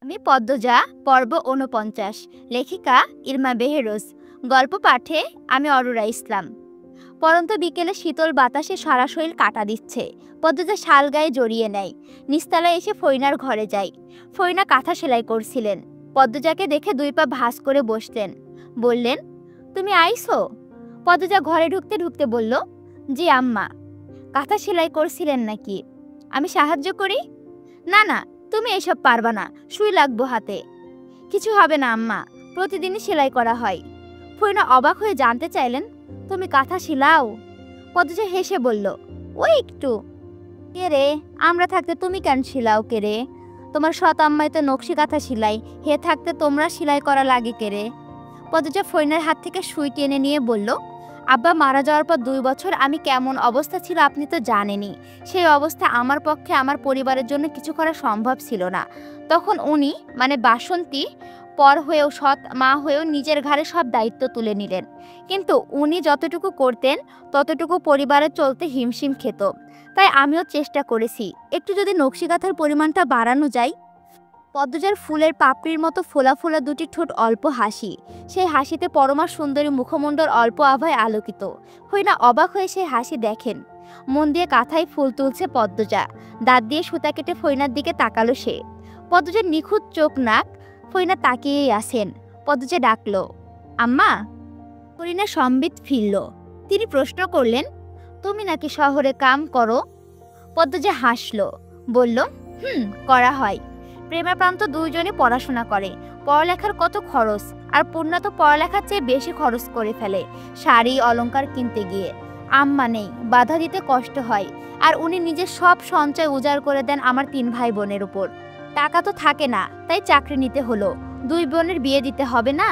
আমি পদ্মজা, পর্ব ৪৯। লেখিকা ইরমা বেহেরোজ। গল্প পাঠে আমি অরুরা ইসলাম। পরন্ত বিকেলে শীতল বাতাসে সারা শরীর কাটা দিচ্ছে। পদ্মজা শাল গায়ে জড়িয়ে নেয়। নিচতলায় এসে ফইনার ঘরে যায়। ফইনা কাঁথা সেলাই করছিলেন। পদ্মজাকে দেখে দুই পা ভাঁজ করে বসলেন। বললেন, তুমি আইছো? পদ্মজা ঘরে ঢুকতে ঢুকতে বলল, জি আম্মা। কাঁথা সেলাই করছিলেন নাকি? আমি সাহায্য করি? না না, তুমি এসব পারবা না, সুই লাগবো হাতে। কিছু হবে না আম্মা, প্রতিদিনই সেলাই করা হয়। ফইনা অবাক হয়ে জানতে চাইলেন, তুমি কাঁথা সেলাও? পদ্মজা হেসে বলল, ওই একটু। কে রে, আমরা থাকতে তুমি কেন সেলাও কে রে? তোমার সৎ আম্মাই তো নকশি কাঁথা সেলাই, হে থাকতে তোমরা সেলাই করা লাগে কে রে? পদ্মজা ফইনার হাত থেকে সুই টেনে নিয়ে বলল, আব্বা মারা যাওয়ার পর 2 বছর আমি কেমন অবস্থা ছিল আপনি তো জানেনই। সেই অবস্থা আমার পক্ষে আমার পরিবারের জন্য কিছু করা সম্ভব ছিল না। তখন উনি মানে বাসন্তী পর হয়েও সৎ মা হয়েও নিজের ঘাড়ে সব দায়িত্ব তুলে নিলেন। কিন্তু উনি যতটুকু করতেন ততটুকু পরিবারে চলতে হিমশিম খেত। তাই আমিও চেষ্টা করেছি একটু যদি নকশি কাঁথার পরিমাণটা বাড়ানো যায়। পদ্মজার ফুলের পাপড়ির মতো ফোলা ফোলা দুটি ঠোঁট অল্প হাসি, সেই হাসিতে পরমা সুন্দরী মুখমণ্ডল অল্প আভায় আলোকিত। ফইনা অবাক হয়ে সেই হাসি দেখেন। মন দিয়ে কাঁথায় ফুল তুলছে পদ্মজা। দাঁত দিয়ে সুতা কেটে ফইনার দিকে তাকালো সে। পদ্মজার নিখুঁত চোখ নাক ফইনা তাকিয়েই আসেন। পদ্মজা ডাকলো, আম্মা। ফরিনা সম্বিত ফিরল। তিনি প্রশ্ন করলেন, তুমি নাকি শহরে কাম করো? পদ্মজা হাসলো, বলল, করা হয়। প্রেমাপ্রান্ত দুইজনে পড়াশোনা করে। পড়ালেখার কত খরচ, আর পূর্ণা তো পড়ালেখার চেয়ে বেশি খরচ করে ফেলে শাড়ি অলংকার কিনতে গিয়ে। আম্মা নেই, বাধা দিতে কষ্ট হয়। আর উনি নিজের সব সঞ্চয় উজাড় করে দেন আমার 3 ভাই বোনের উপর। টাকা তো থাকে না, তাই চাকরি নিতে হলো। 2 বোনের বিয়ে দিতে হবে না?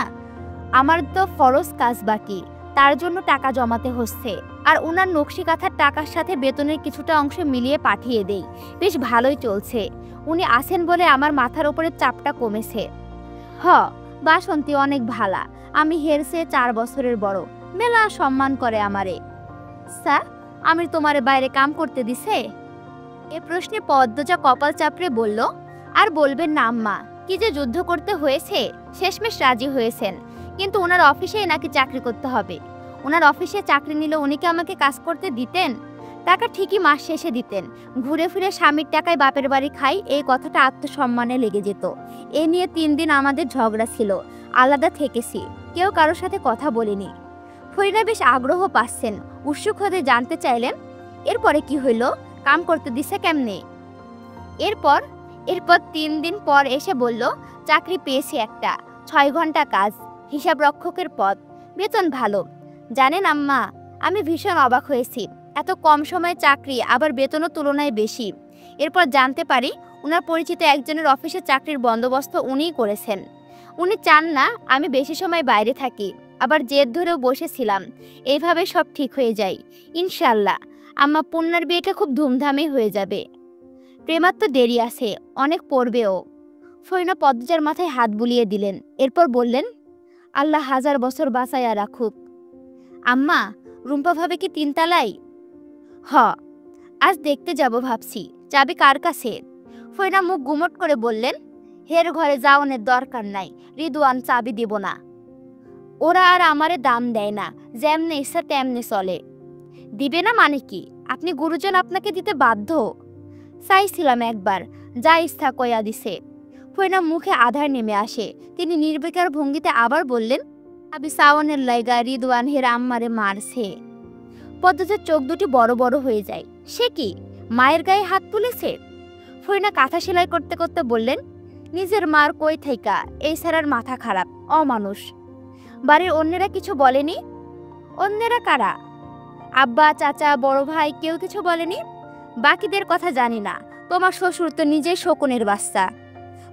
আমার তো ফরজ কাজ বাকি, তার জন্য টাকা জমাতে হচ্ছে। আর উনার নকশি কাঁথার টাকার সাথে বেতনের কিছুটা অংশ মিলিয়ে পাঠিয়ে দেই। বেশ ভালোই চলছে। উনি আছেন বলে আমার মাথার উপরে চাপটা কমেছে। বাসন্তী অনেক ভালা। আমি হেরসে 4 বছরের বড়। মেলা সম্মান করে আমারে। স্যার, আমি তোমারে বাইরে কাম করতে দিছে? এ প্রশ্নে পদ্মজা কপাল চাপড়ে বলল, আর বলবেন না আম্মা, কি যে যুদ্ধ করতে হয়েছে। শেষমেশ রাজি হয়েছেন। কিন্তু ওনার অফিসে নাকি চাকরি করতে হবে। ওনার অফিসে চাকরি নিলে উনি কি আমাকে কাজ করতে দিতেন? টাকা ঠিকই মাস শেষে দিতেন। ঘুরে ফিরে স্বামীর টাকায় বাপের বাড়ি খাই, এই কথাটা আত্মসম্মানে লেগে যেত। এ নিয়ে 3 দিন আমাদের ঝগড়া ছিল। আলাদা থেকেছি, কেউ কারোর সাথে কথা বলিনি। ফরিনা বেশ আগ্রহ পাচ্ছেন, উৎসুক হতে জানতে চাইলেন, এরপরে কি হইল? কাম করতে দিছে কেমনে? এরপর 3 দিন পর এসে বলল, চাকরি পেয়েছি একটা, 6 ঘন্টা কাজ, হিসাব রক্ষকের পদ, বেতন ভালো। জানেন আম্মা, আমি ভীষণ অবাক হয়েছি। এত কম সময়ে চাকরি, আবার বেতনও তুলনায় বেশি। এরপর জানতে পারি ওনার পরিচিত একজনের অফিসে চাকরির বন্দোবস্ত উনিই করেছেন। উনি চান না আমি বেশি সময় বাইরে থাকি। আবার জেদ ধরেও বসেছিলাম। এইভাবে সব ঠিক হয়ে যায় ইনশাল্লাহ। আম্মা, পূর্ণার বিয়েটা খুব ধুমধামে হয়ে যাবে। প্রেমার তো দেরি আছে, অনেক পড়বেও। ফইনা পদ্মজার মাথায় হাত বুলিয়ে দিলেন। এরপর বললেন, আল্লাহ 1000 বছর বাঁচাইয়া রাখুক। আম্মা, রুম্পা ভাবে কি 3 তলায়? আজ দেখতে যাব ভাবছি। চাবি কার কাছে? ফইনা মুখ গুমট করে বললেন, হের ঘরে যাওয়ানোর দরকার নাই, রিদওয়ান চাবি দিব না। ওরা আর আমারে দাম দেয় না, যেমনে ইচ্ছা তেমনে চলে। দিবে না মানে কি? আপনি গুরুজন, আপনাকে দিতে বাধ্য। চাইছিলাম একবার, যা ইচ্ছা কয়া দিছে। ফইনা মুখে আধার নেমে আসে। তিনি নির্বিকার ভঙ্গিতে আবার বললেন, আবি সাওয়ানের লাইগা রিদওয়ান হের আম্মারে মারছে। পদ্মজার চোখ দুটি বড় বড় হয়ে যায়। সে কি, মায়ের গায়ে হাত তুলেছে? ফইনা কাঁথা সেলাই করতে করতে বললেন, নিজের মার কই থাইকা এই সারার মাথা খারাপ, অমানুষ। বাড়ির অন্যেরা কিছু বলেনি? অন্যেরা কারা? আব্বা, চাচা, বড় ভাই কেউ কিছু বলেনি? বাকিদের কথা জানি না। তোমার শ্বশুর তো নিজেই শকুনের বাচ্চা।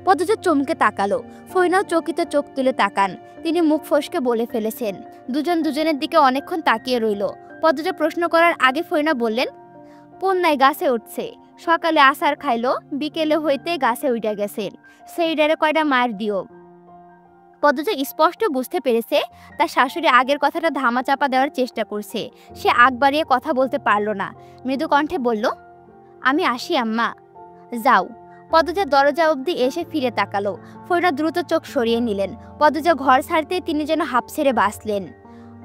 পদ্মজা চমকে তাকালো। ফইনাও চকিত চোখ তুলে তাকান। তিনি মুখ ফসকে বলে ফেলেছেন। দুজন দুজনের দিকে অনেকক্ষণ তাকিয়ে রইল। পদ্মজা প্রশ্ন করার আগে ফইনা বললেন, পূর্ণায় গাছে উঠছে। সকালে আসার খাইলো, বিকেলে হইতে গাছে উঠে গেছেন। সেইডারে কয়টা মার দিও। পদ্মজা স্পষ্ট বুঝতে পেরেছে তার শাশুড়ি আগের কথাটা ধামাচাপা দেওয়ার চেষ্টা করছে। সে আগ বাড়িয়ে কথা বলতে পারল না। মৃদু কণ্ঠে বলল, আমি আসি আম্মা। যাও। পদ্মজা দরজা অবধি এসে ফিরে তাকালো। ফরিনা দ্রুত চোখ সরিয়ে নিলেন। পদ্মজা ঘর ছাড়তে তিনি যেন হাঁপ ছেড়ে বাঁচলেন।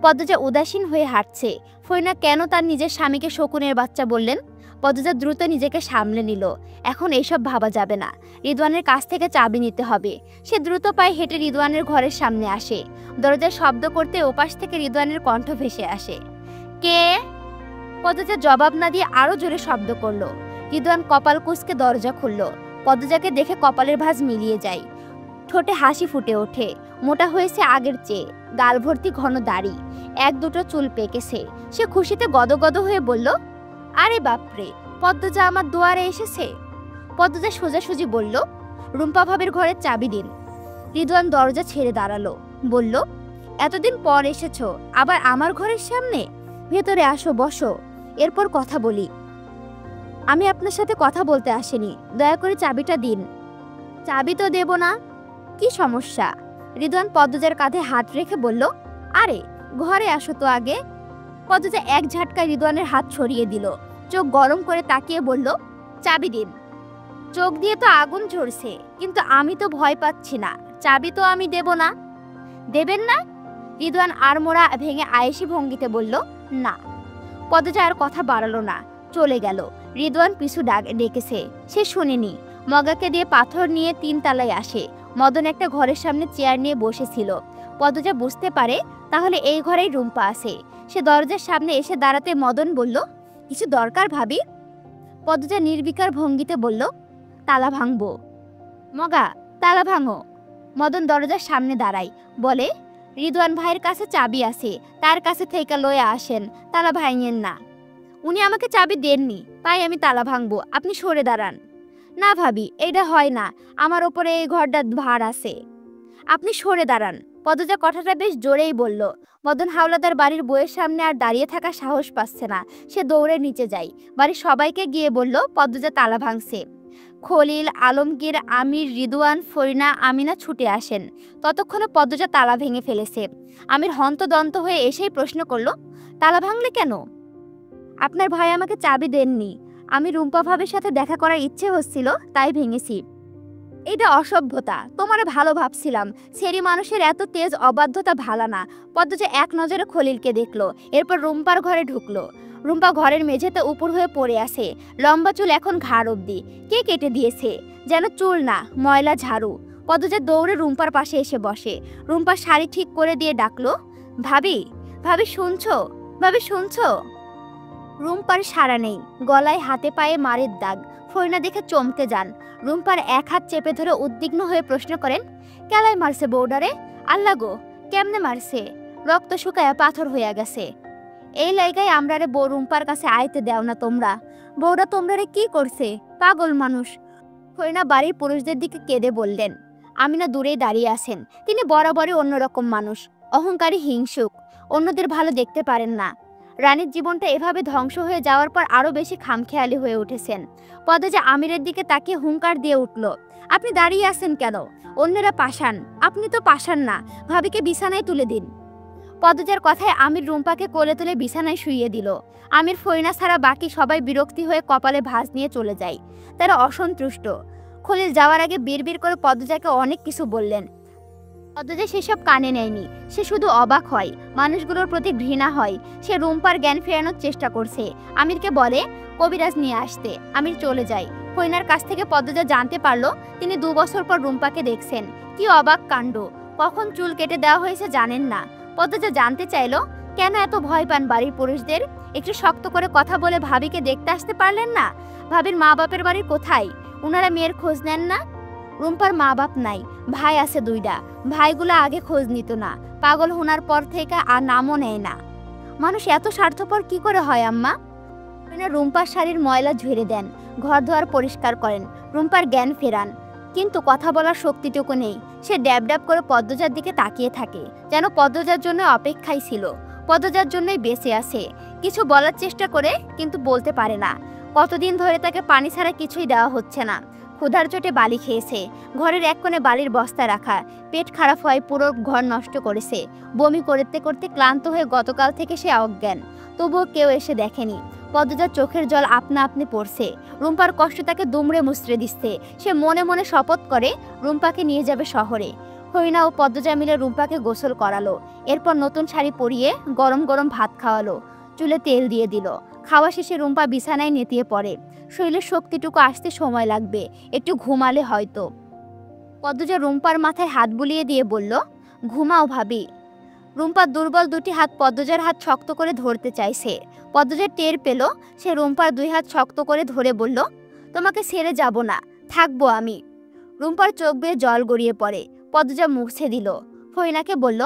পদ্মজা উদাসীন হয়ে হাঁটছে। ফরিনা কেন তার নিজের স্বামীকে শকুনের বাচ্চা বললেন? পদ্মজা দ্রুত নিজেকে সামলে নিল। এখন এইসব ভাবা যাবে না, রিদওয়ানের কাছ থেকে চাবি নিতে হবে। সে দ্রুত পায়ে হেঁটে রিদওয়ানের ঘরের সামনে আসে। দরজার শব্দ করতে ওপাশ থেকে রিদওয়ানের কণ্ঠ ভেসে আসে, কে? পদ্মজা জবাব না দিয়ে আরো জোরে শব্দ করলো। রিদওয়ান কপাল কুঁচকে দরজা খুলল। পদ্মজাকে দেখে কপালের ভাঁজ মিলিয়ে যায়। ঠোঁটে হাসি ফুটে ওঠে। মোটা হয়েছে আগের চেয়ে, গাল ভর্তি ঘন দাড়ি, এক দুটো চুল পেকেছে। সে খুশিতে গদগদ হয়ে বলল, আরে বাপরে, পদ্মজা আমার দুয়ারে এসেছে। পদ্মজা সোজাসুজি বলল, রুম্পা ভাবির ঘরের চাবি দিন। রিদওয়ান দরজা ছেড়ে দাঁড়ালো, বলল, এতদিন পর এসেছো, আবার আমার ঘরের সামনে? ভেতরে আসো, বসো, এরপর কথা বলি। আমি আপনার সাথে কথা বলতে আসিনি, দয়া করে চাবিটা দিন। চাবি তো দেব না। কি সমস্যা? রিদওয়ান পদ্মজার কাঁধে হাত রেখে বলল, আরে ঘরে আসো তো আগে। পদ্মজা এক ঝাটকায় রিদওয়ানের হাত ছড়িয়ে দিল। চোখ গরম করে তাকিয়ে বলল, চাবি দিন। চোখ দিয়ে তো আগুন ঝরছে, কিন্তু আমি তো ভয় পাচ্ছি না। চাবি তো আমি দেব না। দেবেন না? রিদওয়ান আড়মোড়া ভেঙে আয়েশি ভঙ্গিতে বলল, না। পদ্মজা আর কথা বাড়ালো না, চলে গেল। রিদওয়ান পিছু ডেকেছে, সে শোনেনি। মগাকে দিয়ে পাথর নিয়ে 3 তলায় আসে। মদন একটা ঘরের সামনে চেয়ার নিয়ে বসেছিল। পদ্মজা বুঝতে পারে তাহলে এই ঘরেই রুম্পা আছে। সে দরজার সামনে এসে দাঁড়াতে মদন বলল, কিছু দরকার ভাবি? পদ্মজা নির্বিকার ভঙ্গিতে বলল, তালা ভাঙবো। মগা, তালা ভাঙো। মদন দরজার সামনে দাঁড়ায়, বলে, রিদওয়ান ভাইয়ের কাছে চাবি আছে, তার কাছে থেকে লয়ে আসেন, তালা ভাঙেন না। উনি আমাকে চাবি দেননি, তাই আমি তালা ভাঙবো, আপনি সরে দাঁড়ান। না ভাবি, এটা হয় না, আমার ওপরে এই ঘরটা ভার আছে, আপনি সরে দাঁড়ান। পদ্মজা কথাটা বেশ জোরেই বলল। মদন হাওলাদার বাড়ির বইয়ের সামনে আর দাঁড়িয়ে থাকা সাহস পাচ্ছে না। সে দৌড়ে নিচে যায়। বাড়ির সবাইকে গিয়ে বলল, পদ্মজা তালা ভাঙছে। খলিল, আলমগীর, আমির, রিদওয়ান, ফরিনা, আমিনা ছুটে আসেন। ততক্ষণে পদ্মজা তালা ভেঙে ফেলেছে। আমির হন্তদন্ত হয়ে এসেই প্রশ্ন করল, তালা ভাঙলে কেন? আপনার ভাই আমাকে চাবি দেননি, আমি রুম্পা ভাবির সাথে দেখা করার ইচ্ছে হচ্ছিল, তাই ভেঙেছি। এটা অসভ্যতা, তোমারে ভালো ভাবছিলাম। সেরি মানুষের এত তেজ অবাধ্যতা ভালো না। পদ্মজা এক নজরে খলিলকে দেখলো, এরপর রুম্পার ঘরে ঢুকলো। রুম্পা ঘরের মেঝেতে উপর হয়ে পড়ে আছে। লম্বা চুল এখন ঘাড় অবধি। কে কেটে দিয়েছে? যেন চুল না, ময়লা ঝাড়ু। পদ্মজা দৌড়ে রুম্পার পাশে এসে বসে। রুম্পার শাড়ি ঠিক করে দিয়ে ডাকলো, ভাবি, ভাবি শুনছো? ভাবি শুনছো? রুম্পার সাড়া নেই। গলায় হাতে পায়ে মারের দাগ। ফরিনা দেখে চমকে যান। রুম্পার এক হাত চেপে ধরে উদ্বিগ্ন হয়ে প্রশ্ন করেন, কেলায় মারছে বউডারে? আল্লাহ গো, কেমনে মারছে? রক্ত শুকায়া পাথর হইয়া গেছে। এই লাইগায় আমরারে বউ রুম্পার কাছে আইতে দেও না তোমরা। বউরা তোমরারে কি করছে? পাগল মানুষ। ফরিনা বাড়ির পুরুষদের দিকে কেঁদে বললেন। আমিনা দূরেই দাঁড়িয়ে আছেন। তিনি বরাবরই অন্যরকম মানুষ, অহংকারী, হিংসুক, অন্যদের ভালো দেখতে পারেন না। রানীর জীবনটা এভাবে ধ্বংস হয়ে যাওয়ার পর আরো বেশি খামখেয়ালি হয়ে উঠেছেন। পদ্মজা আমিরের দিকে তাকিয়ে হুঙ্কার দিয়ে উঠল, আপনি দাঁড়িয়ে আছেন কেন? অন্যরা পাষাণ, আপনি তো পাষাণ না। ভাবিকে বিছানায় তুলে দিন। পদ্মজার কথায় আমির রুম্পাকে কোলে তুলে বিছানায় শুইয়ে দিল। আমির, ফরিনা ছাড়া বাকি সবাই বিরক্তি হয়ে কপালে ভাঁজ নিয়ে চলে যায়। তারা অসন্তুষ্ট। খলিল যাওয়ার আগে বিড়বিড় করে পদ্মজাকে অনেক কিছু বললেন। পদ্মজা সেসব কানে নেয়নি। সে শুধু অবাক হয়, মানুষগুলোর প্রতি ঘৃণা হয়। সে রুম্পার জ্ঞান ফেরানোর চেষ্টা করছে। আমিরকে বলে কবিরাজ নিয়ে আসতে। আমির চলে যায়। ফরিনার কাছ থেকে পদ্মজা জানতে পারলো তিনি 2 বছর পর রুম্পাকে দেখছেন। কি অবাক কাণ্ড! কখন চুল কেটে দেওয়া হয়েছে জানেন না। পদ্মজা জানতে চাইলো, কেন এত ভয় পান বাড়ির পুরুষদের? একটু শক্ত করে কথা বলে ভাবিকে দেখতে আসতে পারলেন না? ভাবির মা বাপের বাড়ি কোথায়? উনারা মেয়ের খোঁজ নেন না? রুম্পার মা বাপ নাই, ভাই আছে 2টা। ভাইগুলো আগে খোঁজ নিত না, পাগল হোনার পর থেকে আর নামও নেয় না। মানুষ এত স্বার্থপর কি করে হয় আম্মা? রুম্পার শাড়ির ময়লা ঝেড়ে দেন, ঘর ধোয়ার পরিষ্কার করেন, রুম্পার জ্ঞান ফেরান। কিন্তু কথা বলার শক্তিটুকু নেই। সে ড্যাব ড্যাব করে পদ্মজার দিকে তাকিয়ে থাকে, যেন পদ্মজার জন্য অপেক্ষায় ছিল, পদ্মজার জন্যই বেঁচে আছে। কিছু বলার চেষ্টা করে কিন্তু বলতে পারে না। কতদিন ধরে তাকে পানি ছাড়া কিছুই দেওয়া হচ্ছে না। ক্ষুধার চোটে বালি খেয়েছে। ঘরের এক কোণে বালির বস্তা রাখা। পেট খারাপ হয়, পুরো ঘর নষ্ট করেছে। বমি করতে করতে ক্লান্ত হয়ে গতকাল থেকে সে অজ্ঞান। তবুও কেউ এসে দেখেনি। পদ্মজার চোখের জল আপনা আপনি পড়ছে। রুম্পার কষ্ট তাকে দুমড়ে মুচড়ে দিচ্ছে। সে মনে মনে শপথ করে রুম্পাকে নিয়ে যাবে শহরে। হরিণা ও পদ্মজা মিলে রুম্পাকে গোসল করালো। এরপর নতুন শাড়ি পরিয়ে গরম গরম ভাত খাওয়ালো, চুলে তেল দিয়ে দিল। খাওয়া শেষে রুম্পা বিছানায় নেতিয়ে পড়ে। শরীরের শক্তিটুকু আসতে সময় লাগবে, একটু ঘুমালে হয়তো। পদ্মজা রুম্পার মাথায় হাত বুলিয়ে দিয়ে বলল, ঘুমাও ভাবি। রুম্পার দুর্বল দুটি হাত পদ্মজার হাত শক্ত করে ধরতে চাইছে। পদ্মজা টের পেল, সে রুম্পার দুই হাত শক্ত করে ধরে বলল, তোমাকে ছেড়ে যাব না, থাকবো আমি। রুম্পার চোখ বেয়ে জল গড়িয়ে পড়ে। পদ্মজা মুছে দিল। ফরিনাকে বলল,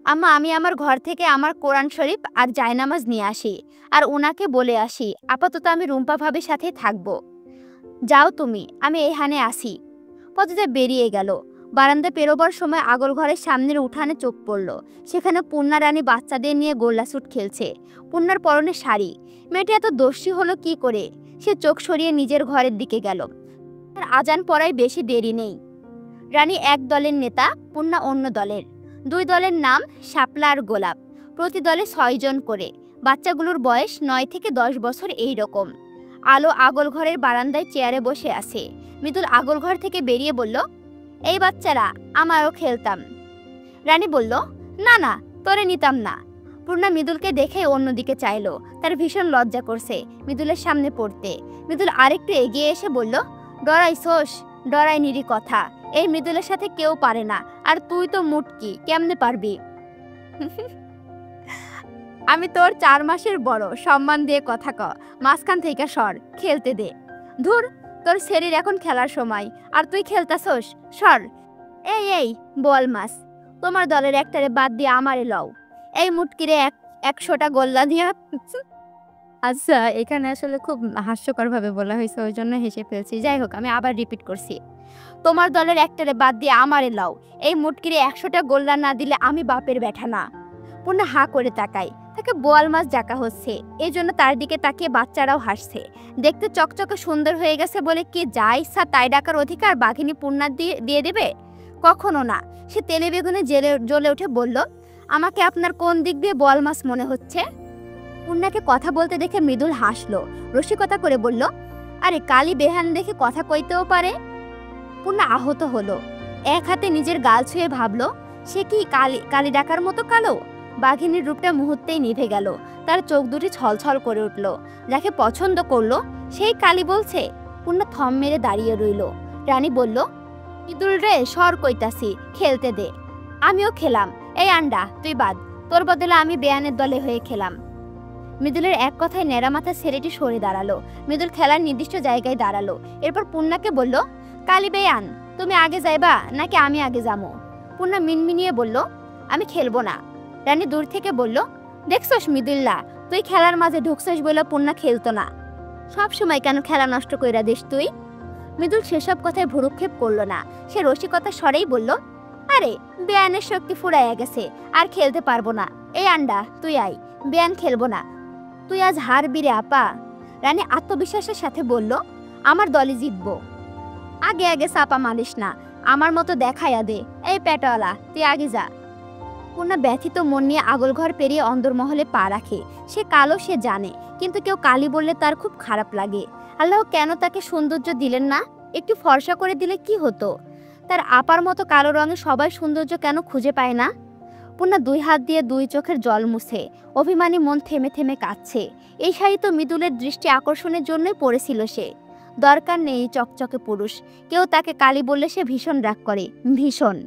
আম্মা আমি আমার ঘর থেকে আমার কোরআন শরীফ আর জায়নামাজ নিয়ে আসি, আর ওনাকে বলে আসি আপাতত আমি রুম্পা ভাবির সাথে থাকবো। যাও তুমি, আমি এখানে আসি। পদ্মজা বেরিয়ে গেল। বারান্দা পেরোবার সময় আগল ঘরের সামনের উঠানে চোখ পড়ল। সেখানে পূর্ণা রানী বাচ্চাদের নিয়ে গোল্লাছুট খেলছে। পূর্ণার পরনে শাড়ি। মেয়েটি এত দস্যি হলো কি করে? সে চোখ সরিয়ে নিজের ঘরের দিকে গেল। তার আজান পড়ায় বেশি দেরি নেই। রানী এক দলের নেতা, পূর্ণা অন্য দলের। দুই দলের নাম শাপলা আর গোলাপ। প্রতি দলে 6 জন করে। বাচ্চাগুলোর বয়স 9 থেকে 10 বছর এই রকম। আলো আগল ঘরের বারান্দায় চেয়ারে বসে আছে। মৃদুল আগল ঘর থেকে বেরিয়ে বলল, এই বাচ্চারা, আমারও খেলতাম। রানী বলল, না না, তোরে নিতাম না। পূর্ণা মৃদুলকে দেখে অন্যদিকে চাইলো। তার ভীষণ লজ্জা করছে মৃদুলের সামনে পড়তে। মৃদুল আরেকটু এগিয়ে এসে বলল, ডরাইছোস? ডরাই নিরি কথা। এই মৃদুলের সাথে কেউ পারে না, আর তুই তো মুটকি, কেমনে পারবি? আমি তোর 4 মাসের বড়, সম্মান দিয়ে কথা ক। মাঝখান থেকে সর, খেলতে দে। ধুর, তোর শরীর এখন খেলার সময়, আর তুই খেলতাছস? সর। এই এই বল মাস, তোমার দলের একটারে বাদ দিয়ে আমারে লও। এই মুটকিরে 100টা গোল্লা দিয়া। আচ্ছা, এখানে আসলে খুব হাস্যকর ভাবে বলা হয়েছে, ওই জন্য হেসে ফেলছি। যাই হোক, আমি আবার রিপিট করছি। তোমার দলের একটারে বাদ দিয়ে আমারে লও। এই মুটকিরে 100টা গোল্লা না দিলে আমি বাপের ব্যাঠা না। পূর্ণা হা করে তাকায়। তাকে বোয়াল মাছ ডাকা হচ্ছে, এই জন্য তার দিকে তাকিয়ে বাচ্চারাও হাসছে। দেখতে চকচকে সুন্দর হয়ে গেছে বলে কি যা ইচ্ছা তাই ডাকার অধিকার বাঘিনী পূর্ণার দিয়ে দেবে? কখনো না। সে তেলে বেগুনে জ্বলে উঠে বলল, আমাকে আপনার কোন দিক দিয়ে বোয়াল মাছ মনে হচ্ছে? পূর্ণাকে কথা বলতে দেখে মৃদুল হাসলো, রসিকতা করে বলল, আরে কালি বেহান দেখে কথা কইতেও পারে। পূর্ণা আহত হলো। এক হাতে নিজের গাল ছুঁয়ে ভাবলো, সে কি কালি ডাকার মতো কালো? বাঘিনীর রূপটা মুহূর্তেই নিভে গেল। তার চোখ দুটি ছলছল করে উঠল। যাকে পছন্দ করলো সেই কালি বলছে। পূর্ণা থম মেরে দাঁড়িয়ে রইল। রানী বলল, মৃদুল রে, সর কইতাছি, খেলতে দে। আমিও খেলাম। এই আন্ডা তুই বাদ, তোর বদলে আমি বেয়ানের দলে হয়ে খেলাম। মৃদুলের এক কথায় নেড়া মাথা ছেলেটি সরে দাঁড়ালো। মৃদুল খেলার নির্দিষ্ট জায়গায় দাঁড়ালো। এরপর পূর্ণাকে বলল, কালি বেয়ান, তুমি আগে যাইবা নাকি আমি আগে যাবো? পূর্ণা মিনমিনিয়ে বলল, আমি খেলবো না। রানী দূর থেকে বলল, দেখছস মৃদুল্লা, তুই খেলার মাঝে ঢুকছস বলে পূর্ণা খেলতো না। সব সময় কেন খেলা নষ্ট কইরা দিস তুই? মৃদুল সেসব কথায় ভ্রুক্ষেপ করলো না। সে রসিকতা স্বরেই বলল, আরে বেয়ানের শক্তি ফুরাইয়া গেছে, আর খেলতে পারবো না। এই আন্ডা তুই আয়, বেয়ান খেলবো না। তুই আজ হারবি রে আপা। রানী আত্মবিশ্বাসের সাথে বলল, আমার দলে জিতবো। আগে আগে চাপা মারিস না, আমার মতো দেখাইয়া দে। এই পেটওয়ালা, তুই আগে যা। পূর্ণা ব্যথিত মন নিয়ে আগল ঘর পেরিয়ে অন্দরমহলে পা রাখে। সে কালো, সে জানে, কিন্তু কেউ কালি বললে তার খুব খারাপ লাগে। আল্লাহ কেন তাকে সৌন্দর্য দিলেন না? একটু ফর্সা করে দিলে কি হতো? তার আপার মতো কালো রঙে সবাই সৌন্দর্য কেন খুঁজে পায় না? পূর্ণা 2 হাত দিয়ে 2 চোখের জল মুছে অভিমানী মন থেমে থেমে কাঁদছে। এই শাড়ি তো মৃদুলের দৃষ্টি আকর্ষণের জন্যই পরেছিল সে। দরকার নেই চকচকে পুরুষ। কেউ তাকে কালি বললে সে ভীষণ রাগ করে, ভীষণ।